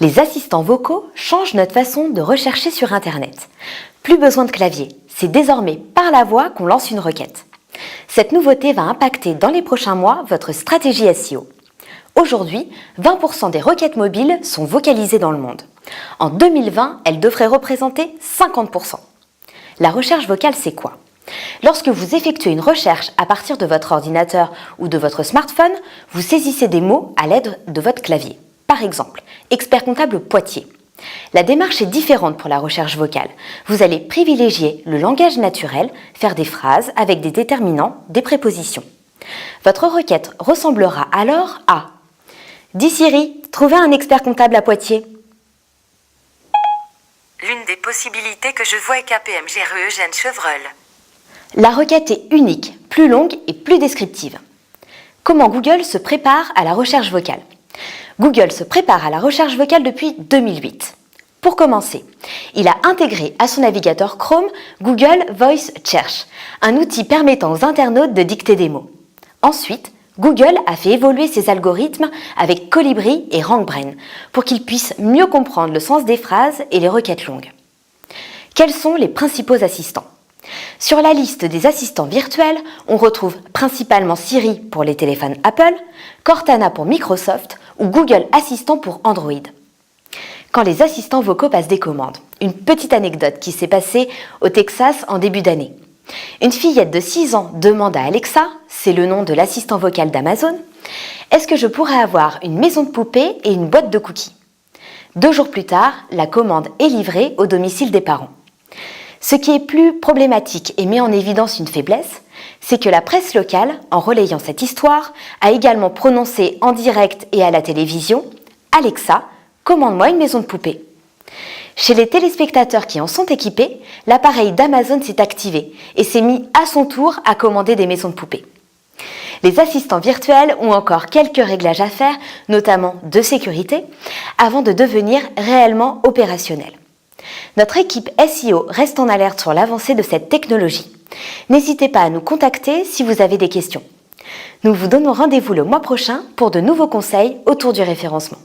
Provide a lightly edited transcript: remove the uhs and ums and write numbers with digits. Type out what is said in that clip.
Les assistants vocaux changent notre façon de rechercher sur Internet. Plus besoin de clavier, c'est désormais par la voix qu'on lance une requête. Cette nouveauté va impacter dans les prochains mois votre stratégie SEO. Aujourd'hui, 20% des requêtes mobiles sont vocalisées dans le monde. En 2020, elles devraient représenter 50%. La recherche vocale, c'est quoi ? Lorsque vous effectuez une recherche à partir de votre ordinateur ou de votre smartphone, vous saisissez des mots à l'aide de votre clavier. Par exemple, expert comptable Poitiers. La démarche est différente pour la recherche vocale. Vous allez privilégier le langage naturel, faire des phrases avec des déterminants, des prépositions. Votre requête ressemblera alors à « Dis Siri, trouvez un expert comptable à Poitiers ». L'une des possibilités que je vois est KPMG rue Eugène Chevreul. La requête est unique, plus longue et plus descriptive. Comment Google se prépare à la recherche vocale ? Google se prépare à la recherche vocale depuis 2008. Pour commencer, il a intégré à son navigateur Chrome Google Voice Search, un outil permettant aux internautes de dicter des mots. Ensuite, Google a fait évoluer ses algorithmes avec Colibri et RankBrain pour qu'ils puissent mieux comprendre le sens des phrases et les requêtes longues. Quels sont les principaux assistants ? Sur la liste des assistants virtuels, on retrouve principalement Siri pour les téléphones Apple, Cortana pour Microsoft ou Google Assistant pour Android. Quand les assistants vocaux passent des commandes, une petite anecdote qui s'est passée au Texas en début d'année. Une fillette de 6 ans demande à Alexa, c'est le nom de l'assistant vocal d'Amazon, « Est-ce que je pourrais avoir une maison de poupées et une boîte de cookies ?» 2 jours plus tard, la commande est livrée au domicile des parents. Ce qui est plus problématique et met en évidence une faiblesse, c'est que la presse locale, en relayant cette histoire, a également prononcé en direct et à la télévision « Alexa, commande-moi une maison de poupées ». Chez les téléspectateurs qui en sont équipés, l'appareil d'Amazon s'est activé et s'est mis à son tour à commander des maisons de poupées. Les assistants virtuels ont encore quelques réglages à faire, notamment de sécurité, avant de devenir réellement opérationnels. Notre équipe SEO reste en alerte sur l'avancée de cette technologie. N'hésitez pas à nous contacter si vous avez des questions. Nous vous donnons rendez-vous le mois prochain pour de nouveaux conseils autour du référencement.